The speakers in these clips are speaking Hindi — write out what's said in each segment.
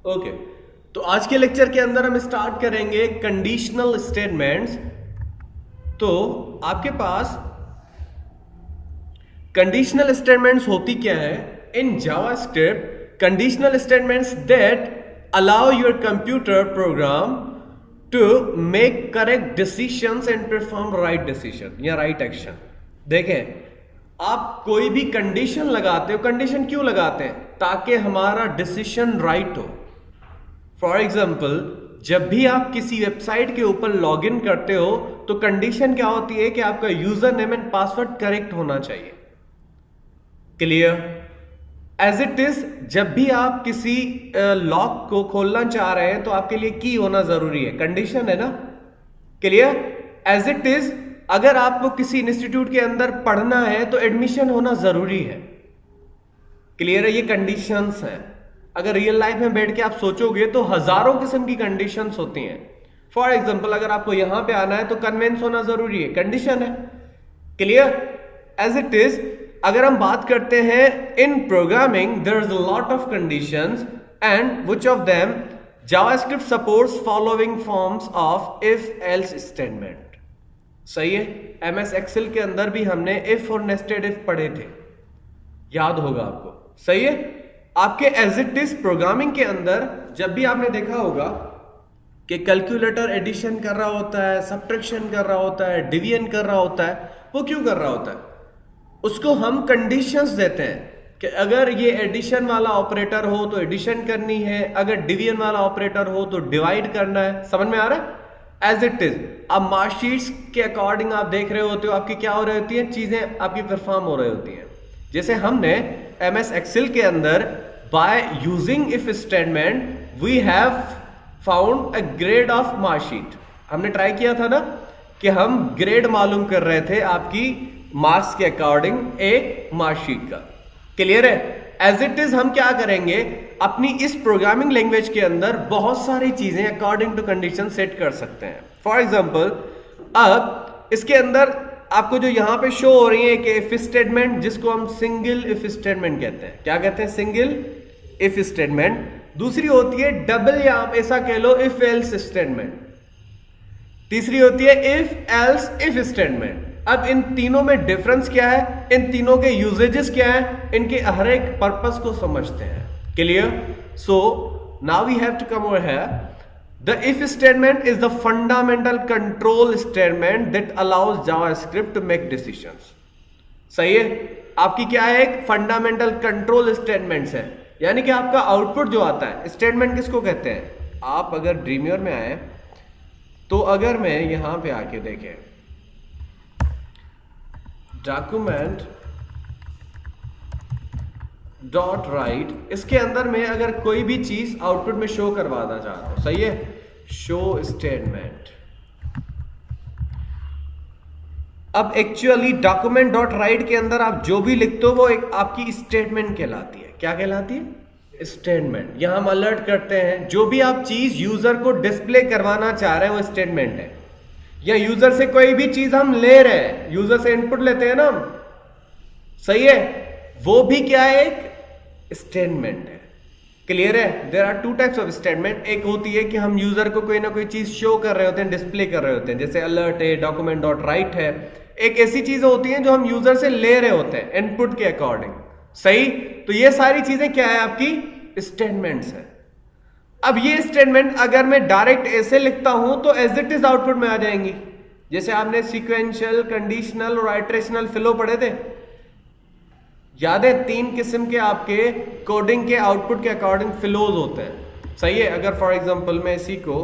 ओके, तो आज के लेक्चर के अंदर हम स्टार्ट करेंगे कंडीशनल स्टेटमेंट्स। तो आपके पास कंडीशनल स्टेटमेंट्स होती क्या है in JavaScript? Conditional statements that allow your computer program to make correct decisions and perform right decision या राइट एक्शन। देखें, आप कोई भी कंडीशन लगाते हो, कंडीशन क्यों लगाते हैं? ताकि हमारा डिसीजन राइट हो। फॉर एग्जाम्पल, जब भी आप किसी वेबसाइट के ऊपर लॉग इन करते हो तो कंडीशन क्या होती है कि आपका user name and password correct होना चाहिए। क्लियर? एज इट इज, जब भी आप किसी लॉक को खोलना चाह रहे हैं तो आपके लिए की होना जरूरी है, कंडीशन है ना। क्लियर? एज इट इज, अगर आपको किसी इंस्टीट्यूट के अंदर पढ़ना है तो एडमिशन होना जरूरी है। क्लियर है? ये कंडीशंस हैं। अगर रियल लाइफ में बैठ के आप सोचोगे तो हजारों किस्म की कंडीशंस होती हैं। फॉर एग्जांपल, अगर आपको यहां पे आना है तो कन्वेंस होना जरूरी है, कंडीशन है। क्लियर? एज इट इज, अगर हम बात करते हैं in programming there is a lot of conditions and which of them JavaScript supports following forms of if else statement. सही है? एमएस एक्सेल के अंदर भी हमने इफ और नेस्टेड इफ पढ़े थे, याद होगा आपको। सही है? आपके एज इट इज प्रोग्रामिंग के अंदर जब भी आपने देखा होगा कि कैलकुलेटर एडिशन कर रहा होता है, सब्ट्रैक्शन कर रहा होता है, डिवीजन कर रहा होता है, वो क्यों कर रहा होता है? उसको हम कंडीशंस देते हैं कि अगर ये एडिशन वाला ऑपरेटर हो तो एडिशन करनी है, अगर डिवीजन वाला ऑपरेटर हो तो डिवाइड करना है। समझ में आ रहा है? एज इट इज, अब मार्कशीट्स के अकॉर्डिंग आप देख रहे होते हो आपकी क्या हो रही होती है, चीजें आपकी परफॉर्म हो रही होती हैं। जैसे हमने एमएस एक्सेल के अंदर by using if statement we have found a grade of marksheet। हमने ट्राई किया था ना कि हम ग्रेड मालूम कर रहे थे आपकी मार्क्स के अकॉर्डिंग एक मार्कशीट का। क्लियर है? एज इट इज, हम क्या करेंगे, अपनी इस प्रोग्रामिंग लैंग्वेज के अंदर बहुत सारी चीजें अकॉर्डिंग टू कंडीशन सेट कर सकते हैं। फॉर एग्जाम्पल, अब इसके अंदर आपको जो यहां पे शो हो रही है कि इफ स्टेटमेंट, जिसको हम सिंगल इफ स्टेटमेंट कहते हैं। क्या कहते हैं? Single if statement. दूसरी होती है डबल, या आप ऐसा कह लो इफ एल्स स्टेटमेंट। तीसरी होती है इफ एल्स इफ स्टेटमेंट। अब इन तीनों में डिफरेंस क्या है, इन तीनों के यूजेजेस क्या है, इनके हर एक पर्पस को समझते हैं। Clear? So now we have to come over here. The if statement is the fundamental control statement that allows JavaScript to make decisions। सही है? आपकी क्या है, एक फंडामेंटल कंट्रोल स्टेटमेंट्स है, यानी कि आपका आउटपुट जो आता है। स्टेटमेंट किसको कहते हैं? आप अगर ड्रीमवेयर में आए तो अगर मैं यहां पे आके देखें डॉक्यूमेंट डॉट राइट, इसके अंदर में अगर कोई भी चीज आउटपुट में शो करवाना चाहता हूं, सही है, शो स्टेटमेंट। अब एक्चुअली डॉक्यूमेंट डॉट राइट के अंदर आप जो भी लिखते हो वो एक आपकी स्टेटमेंट कहलाती है। क्या कहलाती है? स्टेटमेंट। यहां हम अलर्ट करते हैं जो भी आप चीज यूजर को डिस्प्ले करवाना चाह रहे हैं वो स्टेटमेंट है। या यूजर से कोई भी चीज हम ले रहे हैं, यूजर से इनपुट लेते हैं ना हम, सही है, वो भी क्या है, एक स्टेटमेंट है। क्लियर है? There are two types of statement. एक होती है कि हम यूजर को कोई ना कोई चीज शो कर रहे होते हैं, डिस्प्ले कर रहे होते हैं, जैसे अलर्ट है, डॉक्यूमेंट डॉट राइट है। एक ऐसी चीजें होती हैं जो हम यूजर से ले रहे होते हैं इनपुट के अकॉर्डिंग। सही? तो ये सारी चीजें क्या है, आपकी स्टेटमेंट्स है। अब ये स्टेटमेंट अगर मैं डायरेक्ट ऐसे लिखता हूं तो एज इट इज आउटपुट में आ जाएंगी। जैसे आपने सीक्वेंशियल, कंडीशनल और आइटरेशनल फ्लो पढ़े थे, याद है? 3 किस्म के आपके कोडिंग के आउटपुट के अकॉर्डिंग फ्लोज होते हैं। सही है? अगर फॉर एग्जांपल मैं इसी को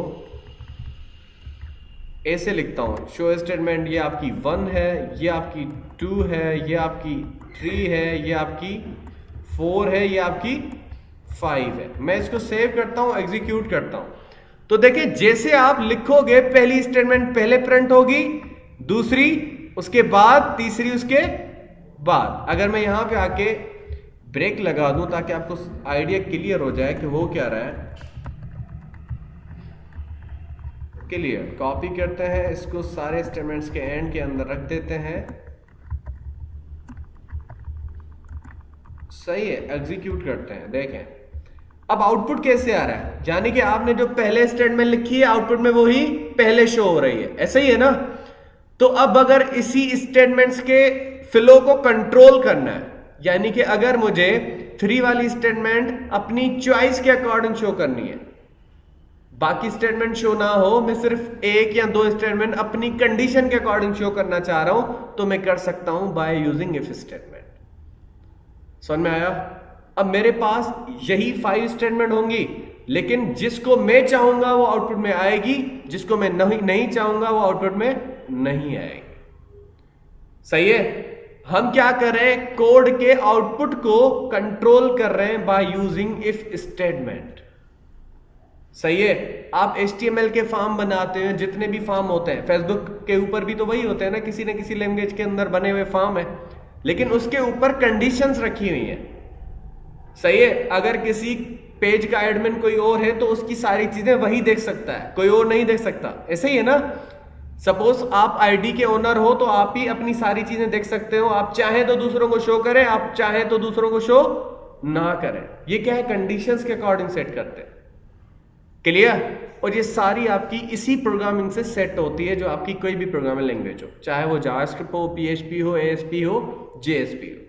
ऐसे लिखता हूं, शो स्टेटमेंट, ये आपकी 1 है, ये आपकी 2 है, ये आपकी 3 है, ये आपकी 4 है, ये आपकी 5 है। मैं इसको सेव करता हूं, एग्जीक्यूट करता हूं, तो देखिए जैसे आप लिखोगे पहली स्टेटमेंट पहले प्रिंट होगी, दूसरी उसके बाद, तीसरी उसके बाद। अगर मैं यहां पे आके ब्रेक लगा दूं ताकि आपको आइडिया क्लियर हो जाए कि हो क्या रहा है। क्लियर? कॉपी करते हैं इसको, सारे स्टेटमेंट्स के एंड के अंदर रख देते हैं। सही है? एग्जीक्यूट करते हैं। देखें अब आउटपुट कैसे आ रहा है, यानी कि आपने जो पहले स्टेटमेंट लिखी है आउटपुट में वही पहले शो हो रही है, ऐसा ही है ना। तो अब अगर इसी स्टेटमेंट्स के फ्लो को कंट्रोल करना है, यानी कि अगर मुझे 3 वाली स्टेटमेंट अपनी चॉइस के अकॉर्डिंग शो करनी है, बाकी स्टेटमेंट शो ना हो, मैं सिर्फ 1 या 2 स्टेटमेंट अपनी कंडीशन के अकॉर्डिंग शो करना चाह रहा हूं, तो मैं कर सकता हूं बाय यूजिंग इफ स्टेटमेंट। समझ में आया? अब मेरे पास यही 5 स्टेटमेंट होंगी, लेकिन जिसको मैं चाहूंगा वो आउटपुट में आएगी, जिसको मैं नहीं चाहूंगा वो आउटपुट में नहीं आएगी। सही है? हम क्या कर रहे हैं, कोड के आउटपुट को कंट्रोल कर रहे हैं बाय यूजिंग इफ स्टेटमेंट। सही है? आप HTML के फॉर्म बनाते हैं, जितने भी फॉर्म होते हैं, फेसबुक के ऊपर भी तो वही होते हैं ना, किसी न किसी लैंग्वेज के अंदर बने हुए फॉर्म है, लेकिन उसके ऊपर कंडीशंस रखी हुई है। सही है? अगर किसी पेज का एडमिन कोई और है तो उसकी सारी चीजें वही देख सकता है, कोई और नहीं देख सकता। ऐसे ही है ना? सपोज आप आईडी के ओनर हो तो आप ही अपनी सारी चीजें देख सकते हो, आप चाहें तो दूसरों को शो करें, आप चाहें तो दूसरों को शो ना करें। ये क्या है, कंडीशंस के अकॉर्डिंग सेट करते हैं। क्लियर? और ये सारी आपकी इसी प्रोग्रामिंग से सेट होती है, जो आपकी कोई भी प्रोग्रामिंग लैंग्वेज हो, चाहे वो जावास्क्रिप्ट हो, PHP हो, ASP हो, JSP हो।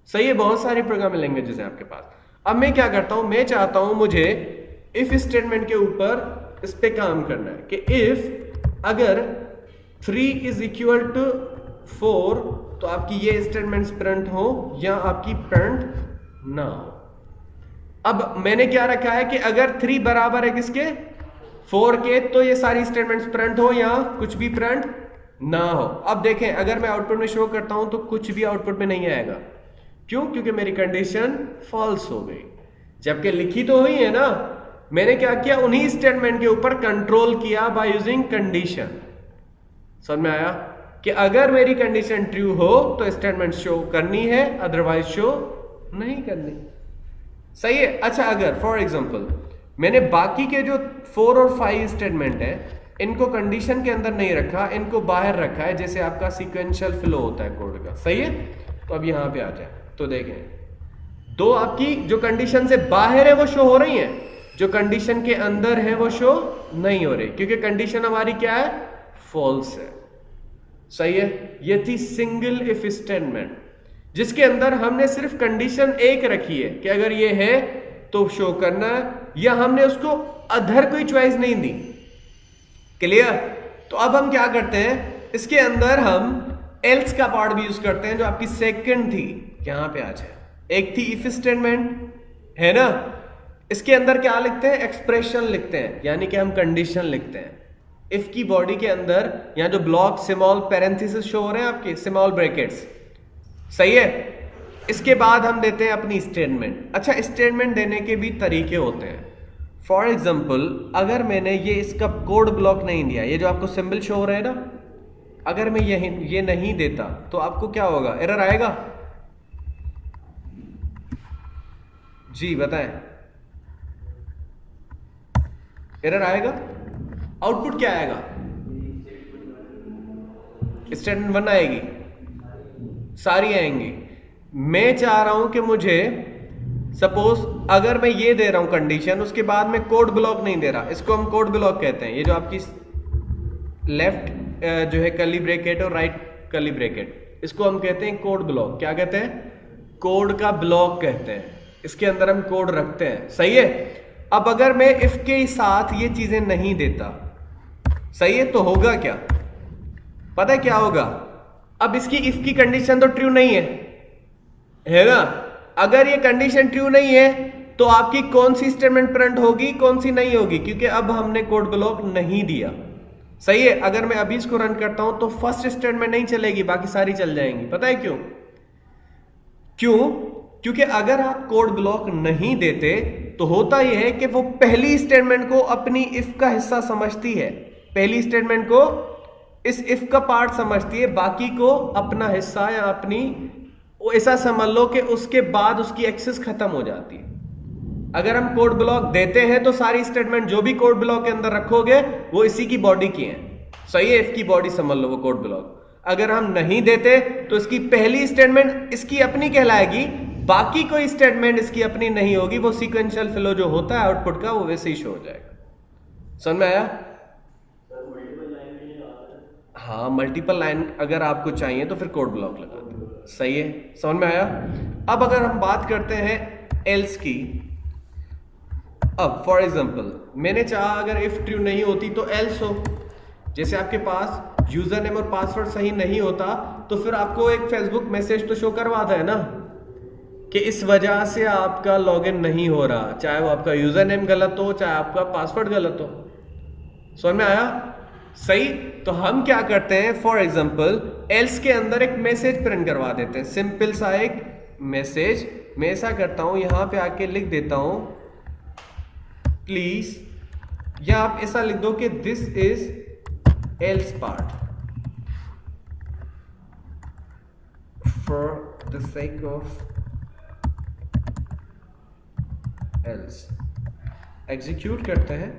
सही है? बहुत सारी प्रोग्रामिंग लैंग्वेजेस हैं आपके पास। अब मैं क्या करता हूं, मैं चाहता हूं मुझे इफ स्टेटमेंट के ऊपर इस पे काम करना है कि इफ अगर 3 इज इक्वल टू 4 तो आपकी ये स्टेटमेंट्स प्रिंट हो या आपकी प्रिंट ना हो। अब मैंने क्या रखा है कि अगर 3 बराबर है किसके, 4 के, तो ये सारी स्टेटमेंट्स प्रिंट हो या कुछ भी प्रिंट ना हो। अब देखें, अगर मैं आउटपुट में शो करता हूं तो कुछ भी आउटपुट में नहीं आएगा। क्यों? क्योंकि मेरी कंडीशन फॉल्स हो गई, जबकि लिखी तो हुई है ना। मैंने क्या किया, उन्हीं स्टेटमेंट के ऊपर कंट्रोल किया बाय यूजिंग कंडीशन। समझ में आया कि अगर मेरी कंडीशन ट्रू हो तो स्टेटमेंट शो करनी है, अदरवाइज शो नहीं करनी। सही है? अच्छा, अगर फॉर एग्जांपल मैंने बाकी के जो 4 और 5 स्टेटमेंट है इनको कंडीशन के अंदर नहीं रखा, इनको बाहर रखा है, जैसे आपका सीक्वेंशियल फ्लो होता है कोड का। सही है? तो अब यहां पे आ जाए तो देखें, 2 आपकी जो कंडीशन से बाहर है वो शो हो रही है, जो कंडीशन के अंदर है वो शो नहीं हो रही, क्योंकि कंडीशन हमारी क्या है, फॉल्स है। सही है? ये थी सिंगल इफ स्टेटमेंट, जिसके अंदर हमने सिर्फ कंडीशन एक रखी है कि अगर ये है तो शो करना है, या हमने उसको अदर कोई चॉइस नहीं दी। क्लियर? तो अब हम क्या करते हैं, इसके अंदर हम एल्स का पार्ट भी यूज करते हैं, जो आपकी सेकंड थी, यहां पे आ जाए। एक थी इफ स्टेटमेंट, है ना, इसके अंदर क्या लिखते हैं, एक्सप्रेशन लिखते हैं, यानी कि हम कंडीशन लिखते हैं। इफ की बॉडी के अंदर यहां जो ब्लॉक स्मॉल पैरेंथेसिस शो हो रहे हैं आपके, स्मॉल ब्रैकेट्स। सही है? इसके बाद हम देते हैं अपनी स्टेटमेंट। अच्छा, स्टेटमेंट देने के भी तरीके होते हैं। फॉर एग्जाम्पल, अगर मैंने ये इसका कोड ब्लॉक नहीं दिया, ये जो आपको सिंबल शो हो रहा है ना, अगर मैं ये नहीं देता तो आपको क्या होगा, एरर आएगा? जी बताएं, एरर आएगा? आउटपुट क्या आएगा? स्टेटमेंट 1 आएगी, सारी आएंगी। मैं चाह रहा हूं कि मुझे सपोज अगर मैं ये दे रहा हूं कंडीशन, उसके बाद मैं कोड ब्लॉक नहीं दे रहा, इसको हम कोड ब्लॉक कहते हैं। ये जो आपकी लेफ्ट जो है कर्ली ब्रैकेट और राइट कर्ली ब्रैकेट, इसको हम कहते हैं कोड ब्लॉक। क्या कहते हैं? कोड का ब्लॉक कहते हैं। इसके अंदर हम कोड रखते हैं। सही है? अब अगर मैं इफ के साथ ये चीजें नहीं देता, सही है, तो होगा क्या, पता है क्या होगा? अब इसकी इफ की कंडीशन तो ट्रू नहीं है ना? अगर ये कंडीशन ट्रू नहीं है तो आपकी कौन सी स्टेटमेंट प्रिंट होगी, कौन सी नहीं होगी, क्योंकि अब हमने कोड ब्लॉक नहीं दिया। सही है? अगर मैं अभी इसको रन करता हूं तो फर्स्ट स्टेटमेंट नहीं चलेगी, बाकी सारी चल जाएंगी। पता है क्यों? क्योंकि अगर आप कोड ब्लॉक नहीं देते तो होता यह है कि वो पहली स्टेटमेंट को अपनी इफ का हिस्सा समझती है, पहली स्टेटमेंट को इस इफ का पार्ट समझती है, बाकी को अपना हिस्सा या अपनी, ऐसा समझ लो कि उसके बाद उसकी एक्सेस खत्म हो जाती है। अगर हम कोड ब्लॉक देते हैं तो सारी स्टेटमेंट जो भी कोड ब्लॉक के अंदर रखोगे वो इसी की बॉडी की है। सही है? इफ की बॉडी समझ लो वो कोड ब्लॉक। अगर हम नहीं देते तो इसकी पहली स्टेटमेंट इसकी अपनी कहलाएगी, बाकी कोई स्टेटमेंट इसकी अपनी नहीं होगी, वो सीक्वेंशियल फ्लो जो होता है आउटपुट का वो वैसे ही शो हो जाएगा। समझ में आया? हाँ, मल्टीपल लाइन अगर आपको चाहिए तो फिर कोड ब्लॉक लगा दो। सही है, समझ में आया? अब अगर हम बात करते हैं एल्स की, अब फॉर एग्जांपल मैंने चाहा अगर इफ ट्रू नहीं होती तो एल्स हो। जैसे आपके पास यूजर नेम और पासवर्ड सही नहीं होता तो फिर आपको एक फेसबुक मैसेज तो शो करवाता है ना कि इस वजह से आपका लॉगिन नहीं हो रहा, चाहे वो आपका यूजर नेम गलत हो चाहे आपका पासवर्ड गलत हो। समझ में आया? सही। तो हम क्या करते हैं, फॉर एग्जांपल एल्स के अंदर एक मैसेज प्रिंट करवा देते हैं, सिंपल सा एक मैसेज। मैं ऐसा करता हूं, यहां पे आके लिख देता हूं प्लीज, या आप ऐसा लिख दो कि this is else part for the sake of else. Execute करते हैं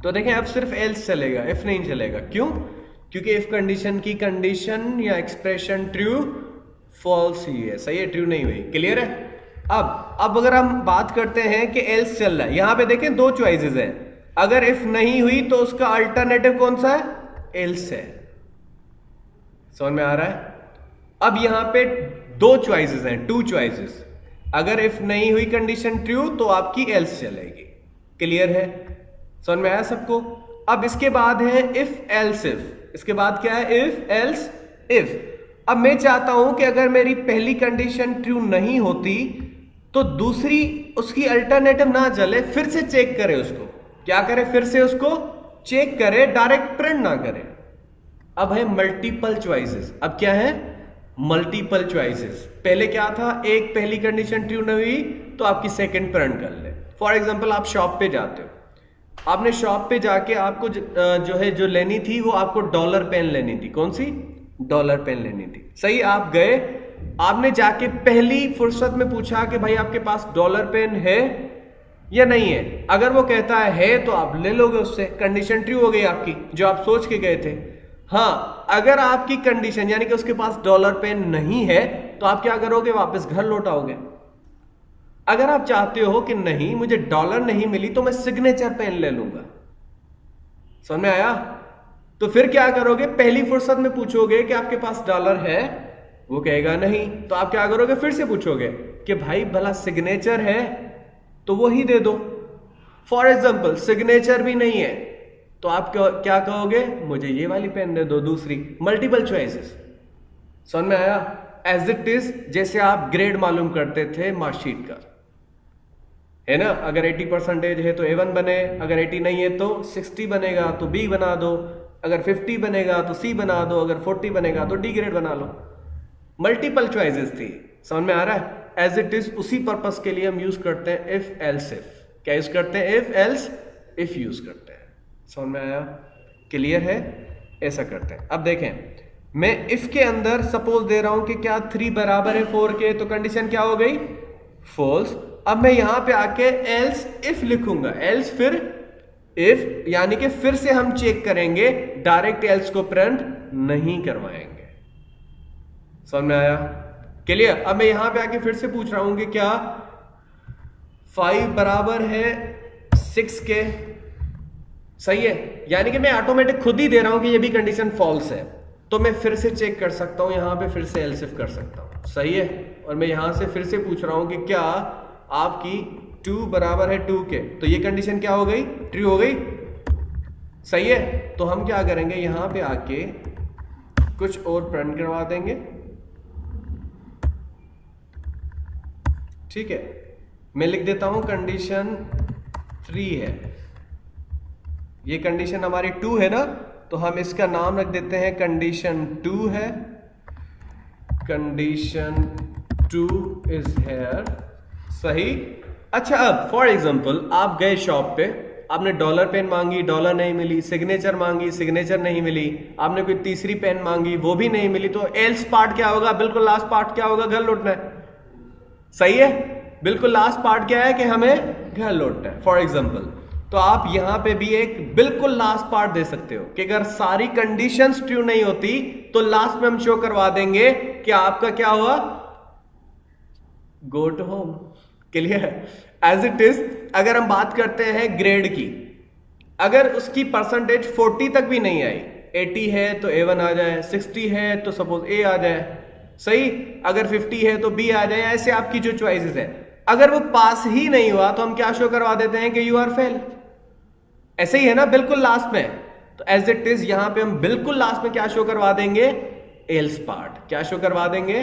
तो देखें अब सिर्फ एल्स चलेगा, इफ नहीं चलेगा। क्यों? क्योंकि इफ कंडीशन की कंडीशन या एक्सप्रेशन ट्रू फॉल्स ही है। सही है, ट्रू नहीं हुई। क्लियर है? अब अगर हम बात करते हैं कि एल्स चल रहा है, यहां पे देखें दो चॉइसेस हैं। अगर इफ नहीं हुई तो उसका अल्टरनेटिव कौन सा है? एल्स है। समझ में आ रहा है? अब यहां पे दो चॉइसेस हैं, टू चॉइसेस। अगर इफ नहीं हुई कंडीशन ट्रू तो आपकी एल्स चलेगी। क्लियर है? समझ में आया सबको? अब इसके बाद है इफ एल्स इफ। इसके बाद क्या है? If else if. अब मैं चाहता हूं कि अगर मेरी पहली कंडीशन ट्रू नहीं होती तो दूसरी उसकी अल्टरनेटिव ना चले, फिर से चेक करे उसको। क्या करे? फिर से उसको चेक करे, डायरेक्ट प्रिंट ना करे। अब है मल्टीपल चॉइसेस। अब क्या है? Multiple choices. पहले क्या था? एक पहली कंडीशन ट्रू नहीं हुई तो आपकी सेकंड प्रिंट कर ले। फॉर एग्जांपल आप शॉप पे जाते हो, आपने शॉप पे जाके आपको जो लेनी थी वो आपको डॉलर पेन लेनी थी। कौन सी? डॉलर पेन लेनी थी। सही, आप गए, आपने जाके पहली फुर्सत में पूछा कि भाई आपके पास डॉलर पेन है या नहीं है। अगर वो कहता है तो आप ले लोगे उससे, कंडीशन ट्रू हो गई आपकी जो आप सोच के गए थे। हाँ, अगर आपकी कंडीशन यानी कि उसके पास डॉलर पेन नहीं है तो आप क्या करोगे? वापस घर लौट आओगे। अगर आप चाहते हो कि नहीं मुझे डॉलर नहीं मिली तो मैं सिग्नेचर पेन ले लूंगा। समझ में आया? तो फिर क्या करोगे? पहली फुर्सत में पूछोगे कि आपके पास डॉलर है, वो कहेगा नहीं, तो आप क्या करोगे? फिर से पूछोगे कि भाई भला सिग्नेचर है तो वो ही दे दो। फॉर एग्जाम्पल सिग्नेचर भी नहीं है तो आप क्या कहोगे? मुझे ये वाली पेन दे दो, दूसरी। Multiple choices. समझ में आया? एज इट इज जैसे आप ग्रेड मालूम करते थे मार्कशीट का, है ना? अगर 80% है तो A1 बने, अगर 80 नहीं है तो 60 बनेगा तो B बना दो, अगर 50 बनेगा तो C बना दो, अगर 40 बनेगा तो D ग्रेड बना लो। मल्टीपल चॉइसेस थी। समझ में आ रहा है? एज इट इज उसी पर्पस के लिए हम यूज करते हैं इफ एल्स इफ। क्या यूज करते हैं? इफ एल्स इफ यूज करते हैं। समझ में आया? क्लियर है? ऐसा करते हैं। अब देखें, मैं इफ के अंदर सपोज दे रहा हूं कि क्या 3 बराबर है 4 के, तो कंडीशन क्या हो गई? फॉल्स। अब मैं यहां पे आके एल्स इफ लिखूंगा, एल्स फिर इफ, यानी कि फिर से हम चेक करेंगे, डायरेक्ट एल्स को प्रिंट नहीं करवाएंगे। समझ में आया? क्लियर? अब मैं यहां पे आके फिर से पूछ रहा हूं कि क्या 5 बराबर है 6 के? सही है, यानी कि मैं ऑटोमेटिक खुद ही दे रहा हूं कि ये भी कंडीशन फॉल्स है, तो मैं फिर से चेक कर सकता हूं, यहां पे फिर से एल्स इफ कर सकता हूं। सही है? और मैं यहां से फिर से पूछ रहा हूं कि क्या आपकी 2 बराबर है 2 के, तो ये कंडीशन क्या हो गई? ट्रू हो गई। सही है? तो हम क्या करेंगे? यहां पे आके कुछ और प्रिंट करवा देंगे। ठीक है, मैं लिख देता हूं कंडीशन 3 है, ये कंडीशन हमारी 2 है ना, तो हम इसका नाम रख देते हैं कंडीशन 2 है, कंडीशन 2 इज हेयर। सही। अच्छा, अब फॉर एग्जांपल आप गए शॉप पे, आपने डॉलर पेन मांगी, डॉलर नहीं मिली, सिग्नेचर मांगी, सिग्नेचर नहीं मिली, आपने कोई तीसरी पेन मांगी, वो भी नहीं मिली, तो एल्स पार्ट क्या होगा? बिल्कुल लास्ट पार्ट क्या होगा? घर लौटना है। सही है? बिल्कुल लास्ट पार्ट क्या है कि हमें घर लौटना है। फॉर एग्जांपल तो आप यहां पे भी एक बिल्कुल लास्ट पार्ट दे सकते हो कि अगर सारी कंडीशंस ट्रू नहीं होती तो लास्ट में हम शो करवा देंगे कि आपका क्या हुआ? Go to home. Clear? As it is अगर हम बात करते हैं ग्रेड की, अगर उसकी परसेंटेज 40 तक भी नहीं आई, 80 है तो A1 आ जाए, 60 है तो सपोज A आ जाए, सही, अगर 50 है तो B आ जाए, ऐसे आपकी जो चॉइसेस है। अगर वो पास ही नहीं हुआ तो हम क्या शो करवा देते हैं कि यू आर फेल। ऐसे ही है ना, बिल्कुल लास्ट में। तो एज इट इज यहां पे हम बिल्कुल लास्ट में क्या शो करवा देंगे, एल्स पार्ट। क्या शो करवा देंगे,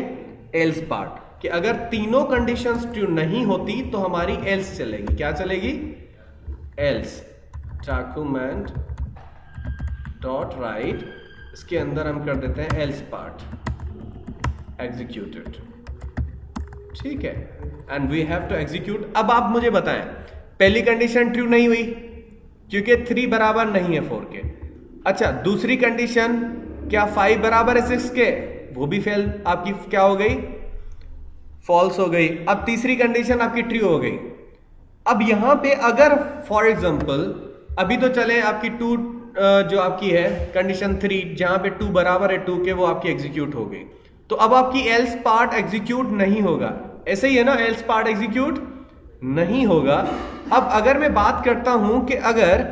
एल्स पार्ट, कि अगर तीनों कंडीशंस ट्रू नहीं होती तो हमारी एल्स चलेगी। क्या चलेगी, एल्स। डॉक्यूमेंट डॉट राइट, इसके अंदर हम कर देते हैं एल्स पार्ट एग्जीक्यूटेड। ठीक है, and we have to execute. अब आप मुझे बताएं, पहली कंडीशन ट्रू नहीं हुई क्योंकि 3 बराबर नहीं है 4 के। अच्छा, दूसरी कंडीशन, क्या 5 बराबर है 6 के, वो भी फेल, आपकी क्या हो गई, फॉल्स हो गई। अब तीसरी कंडीशन आपकी ट्रू हो गई। अब यहां पे अगर फॉर एग्जांपल अभी तो चले आपकी 2 जो आपकी है कंडीशन 3, जहां पे 2 बराबर है 2 के, वो आपकी एग्जीक्यूट हो गई। तो अब आपकी एल्स पार्ट एग्जीक्यूट नहीं होगा। ऐसे ही है ना, एल्स पार्ट एग्जीक्यूट नहीं होगा। अब अगर मैं बात करता हूं कि अगर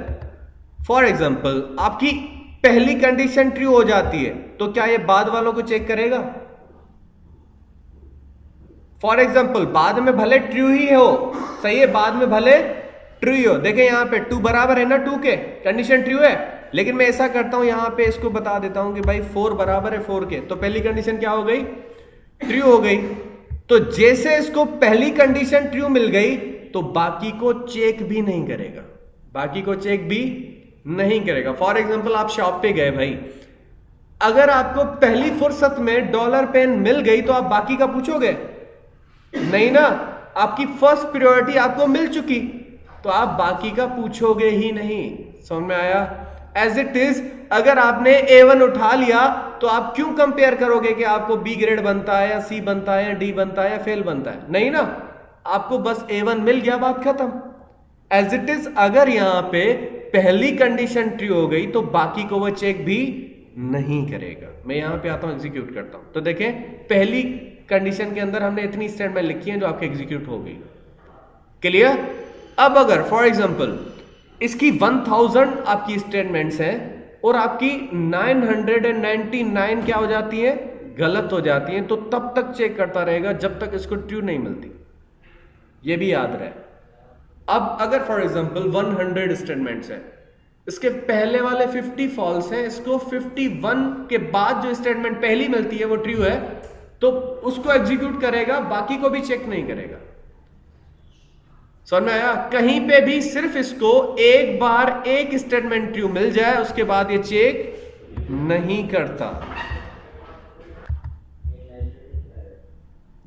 फॉर एग्जांपल आपकी पहली कंडीशन ट्रू हो जाती है तो क्या ये बाद वालों को चेक करेगा? फॉर एग्जांपल बाद में भले ट्रू ही हो, सही है, बाद में भले ट्रू ही हो। देखें यहां पे 2 बराबर है ना 2 के, कंडीशन ट्रू है, लेकिन मैं ऐसा करता हूं यहां पे इसको बता देता हूं कि भाई 4 बराबर है 4 के, तो पहली कंडीशन क्या हो गई, ट्रू हो गई। तो जैसे इसको पहली कंडीशन ट्रू मिल गई तो बाकी को चेक भी नहीं करेगा, बाकी को चेक भी नहीं करेगा। फॉर एग्जांपल आप शॉप पे गए भाई, अगर आपको पहली फुर्सत में डॉलर पेन मिल गई तो आप बाकी का पूछोगे नहीं ना, आपकी फर्स्ट प्रायोरिटी आपको मिल चुकी तो आप बाकी का पूछोगे ही नहीं। समझ में आया? एज इट इज अगर आपने A1 उठा लिया तो आप क्यों कंपेयर करोगे कि आपको B ग्रेड बनता है या C बनता है या D बनता है या फेल बनता है, नहीं ना, आपको बस A1 मिल गया, बात खत्म। एज इट इज अगर यहां पे पहली कंडीशन ट्रू हो गई तो बाकी को वो चेक भी नहीं करेगा। मैं यहां पे आता हूं, एग्जीक्यूट करता हूं, तो देखें पहली कंडीशन के अंदर हमने इतनी स्टेटमेंट लिखी है जो आपके एग्जीक्यूट हो गई। क्लियर? अब अगर फॉर एग्जांपल इसकी 1000 आपकी स्टेटमेंट्स हैं और आपकी 999 क्या हो जाती है, गलत हो जाती है, तो तब तक चेक करता रहेगा जब तक इसको ट्रू नहीं मिलती। ये भी याद रहे। अब अगर फॉर एग्जांपल 100 स्टेटमेंट्स हैं, इसके पहले वाले 50 फॉल्स हैं, इसको 51 के बाद जो स्टेटमेंट पहली मिलती है वो ट्रू है, तो उसको एग्जीक्यूट करेगा, बाकी को भी चेक नहीं करेगा। समझ में आया? कहीं पे भी सिर्फ इसको एक बार एक स्टेटमेंट ट्रू मिल जाए उसके बाद ये चेक नहीं करता।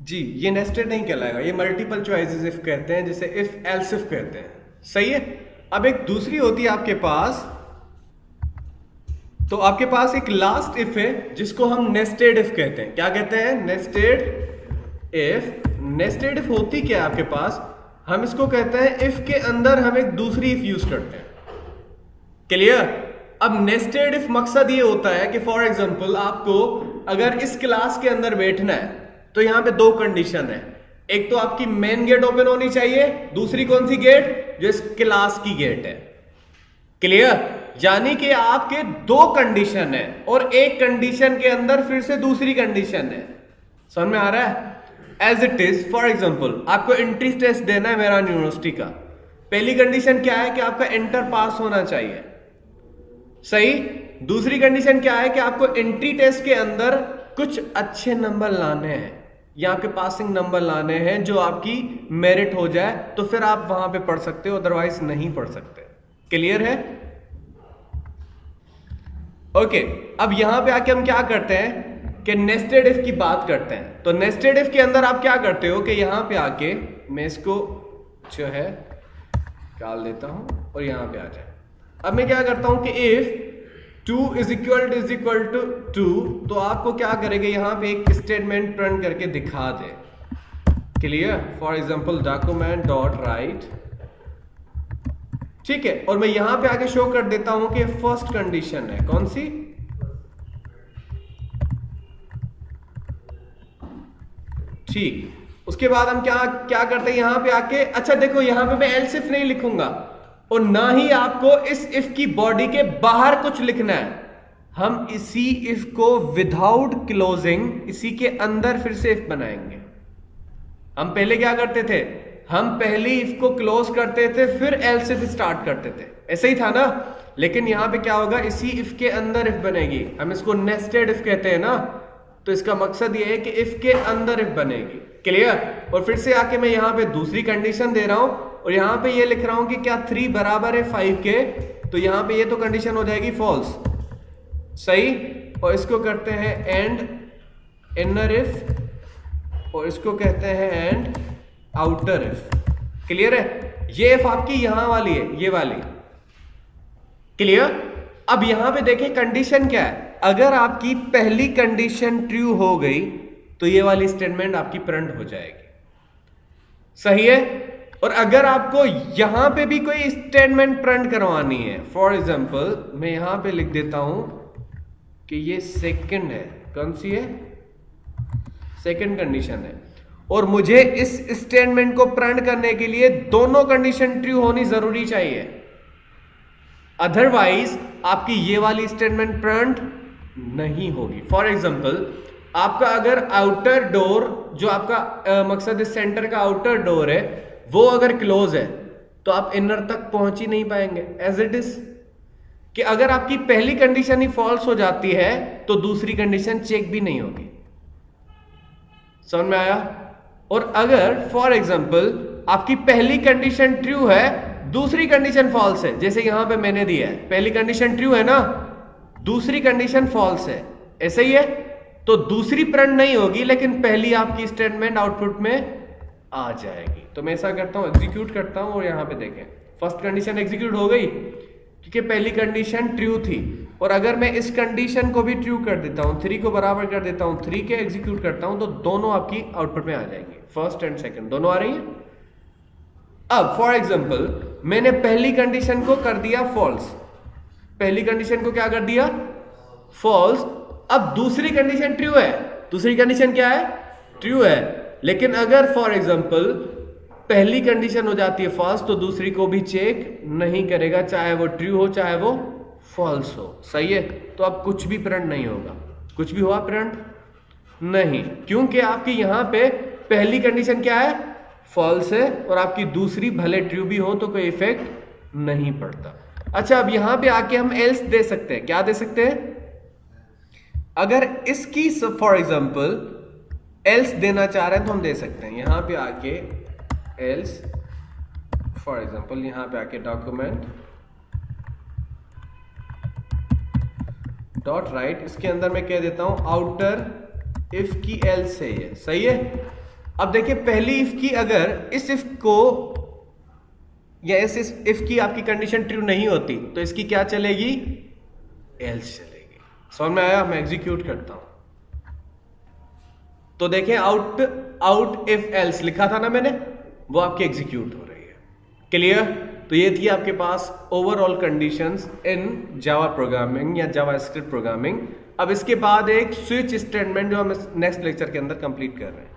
जी, ये नेस्टेड नहीं कहलाएगा, ये मल्टीपल चॉइसेस इफ कहते हैं, जिसे इफ एल्स इफ कहते हैं। सही है? अब एक दूसरी होती है आपके पास, तो आपके पास एक लास्ट इफ है जिसको हम नेस्टेड इफ कहते हैं। क्या कहते हैं? Nested if. नेस्टेड इफ होती क्या है आपके पास, हम इसको कहते हैं इफ के अंदर हम एक दूसरी इफ यूज करते हैं। क्लियर? अब नेस्टेड इफ मकसद ये होता है कि फॉर एग्जांपल आपको अगर इस क्लास के अंदर बैठना है तो यहां पे 2 कंडीशन है, एक तो आपकी मेन गेट ओपन होनी चाहिए, दूसरी कौन सी गेट, जो इस क्लास की गेट है। क्लियर? यानी कि आपके 2 कंडीशन है और एक कंडीशन के अंदर फिर से दूसरी कंडीशन है। समझ में आ रहा है? As it is for example आपको एंट्री टेस्ट देना है मेरा यूनिवर्सिटी का, पहली कंडीशन क्या है कि आपका इंटर पास होना चाहिए, सही। दूसरी कंडीशन क्या है कि आपको एंट्री टेस्ट के अंदर कुछ अच्छे नंबर लाने हैं, यहाँ पे पासिंग नंबर लाने हैं जो आपकी मेरिट हो जाए, तो फिर आप वहां पे पढ़ सकते हो, अदरवाइज नहीं पढ़ सकते। क्लियर है? ओके, अब यहां पे आके हम क्या करते हैं कि नेस्टेड इफ की बात करते हैं। तो नेस्टेड इफ के अंदर आप क्या करते हो कि यहां पे आके मैं इसको जो है डाल देता हूं और यहां पे आ जाए। अब मैं क्या करता हूं कि इफ 2 इज इक्वल टू 2, तो आपको क्या करेगा, यहां पे एक स्टेटमेंट प्रिंट करके दिखा दे। Clear? For example document dot write, ठीक है, और मैं यहां पे आके शो कर देता हूं कि फर्स्ट कंडीशन है कौन सी, ठीक। उसके बाद हम क्या क्या करते हैं यहां पे आके, अच्छा देखो यहां पे मैं एल्स इफ नहीं लिखूंगा और ना ही आपको इस इफ की बॉडी के बाहर कुछ लिखना है। हम इसी इफ को विदाउट क्लोजिंग इसी के अंदर फिर से इफ बनाएंगे। हम पहले क्या करते थे, हम पहले इफ को क्लोज करते थे फिर एल्स इफ स्टार्ट करते थे, ऐसे ही था ना। लेकिन यहां पे क्या होगा, इसी इफ के अंदर इफ बनेगी। हम इसको नेस्टेड इफ कहते हैं ना, तो इसका मकसद ये है कि इफ के अंदर इफ बनेगी। क्लियर। और फिर से आके मैं यहां पे दूसरी कंडीशन दे रहा हूं और यहां पे ये लिख रहा हूं कि क्या 3 बराबर है 5 के, तो यहां पे ये तो कंडीशन हो जाएगी फॉल्स, सही। और इसको करते हैं एंड इनर इफ और इसको कहते हैं एंड आउटर इफ। क्लियर है। ये इफ आपकी यहां वाली है, ये वाली। क्लियर। अब यहां पे देखें कंडीशन क्या है, अगर आपकी पहली कंडीशन ट्रू हो गई तो ये वाली स्टेटमेंट आपकी प्रिंट हो जाएगी, सही है। और अगर आपको यहां पे भी कोई स्टेटमेंट प्रिंट करवानी है, फॉर एग्जांपल मैं यहां पे लिख देता हूं कि ये सेकंड है, कौन सी है, सेकंड कंडीशन है, और मुझे इस स्टेटमेंट को प्रिंट करने के लिए दोनों कंडीशन ट्रू होनी जरूरी चाहिए, अदरवाइज आपकी ये वाली स्टेटमेंट प्रिंट नहीं होगी। फॉर एग्जांपल आपका अगर आउटर डोर, जो आपका मकसद इस सेंटर का आउटर डोर है, वो अगर क्लोज है तो आप इनर तक पहुंच ही नहीं पाएंगे। एज इट इज कि अगर आपकी पहली कंडीशन ही फॉल्स हो जाती है तो दूसरी कंडीशन चेक भी नहीं होगी। समझ में आया। और अगर फॉर एग्जांपल आपकी पहली कंडीशन ट्रू है, दूसरी कंडीशन फॉल्स है, जैसे यहां पे मैंने दिया है पहली कंडीशन ट्रू है ना, दूसरी कंडीशन फॉल्स है, ऐसे ही है, तो दूसरी प्रिंट नहीं होगी लेकिन पहली आपकी स्टेटमेंट आउटपुट में आ जाएगी। तो मैं ऐसा करता हूं, एग्जीक्यूट करता हूं और यहां पे देखें फर्स्ट कंडीशन एग्जीक्यूट हो गई क्योंकि पहली कंडीशन ट्रू थी। और अगर मैं इस कंडीशन को भी ट्रू कर देता हूं, 3 को बराबर कर देता हूं 3 के, एग्जीक्यूट करता हूं तो दोनों आपकी आउटपुट में आ जाएंगी, फर्स्ट एंड सेकंड दोनों आ रही है। अब फॉर एग्जांपल मैंने पहली कंडीशन को कर दिया फॉल्स, पहली कंडीशन को क्या कर दिया फॉल्स। अब दूसरी कंडीशन ट्रू है, दूसरी कंडीशन क्या है ट्रू है, लेकिन अगर फॉर एग्जांपल पहली कंडीशन हो जाती है फॉल्स तो दूसरी को भी चेक नहीं करेगा, चाहे वो ट्रू हो चाहे वो फॉल्स हो, सही है। तो अब कुछ भी प्रिंट नहीं होगा, कुछ भी हुआ प्रिंट नहीं, क्योंकि आपकी यहां पे पहली कंडीशन क्या है फॉल्स है और आपकी दूसरी भले ट्रू भी हो तो कोई इफेक्ट नहीं पड़ता। अच्छा अब यहां पे आके हम एल्स दे सकते हैं, क्या दे सकते हैं, अगर इसकी फॉर एग्जांपल एल्स देना चाह रहे हैं तो हम दे सकते हैं। यहां पे आके एल्स फॉर एग्जांपल यहां पे आके डॉक्यूमेंट डॉट राइट, इसके अंदर मैं कह देता हूं आउटर इफ की एल्स है ये, सही है। अब देखिए पहली इफ की अगर इस इफ को या इस इफ की आपकी कंडीशन ट्रू नहीं होती तो इसकी क्या चलेगी एल्स चलेगी। समझ में आया। मैं एग्जीक्यूट करता हूं तो देखें आउट इफ एल्स लिखा था ना मैंने, वो आपकी एग्जीक्यूट हो रही है। क्लियर। तो ये थी आपके पास overall conditions in Java programming या जावा स्क्रिप्ट प्रोग्रामिंग। अब इसके बाद एक स्विच स्टेटमेंट जो हम नेक्स्ट लेक्चर के अंदर कंप्लीट कर रहे हैं।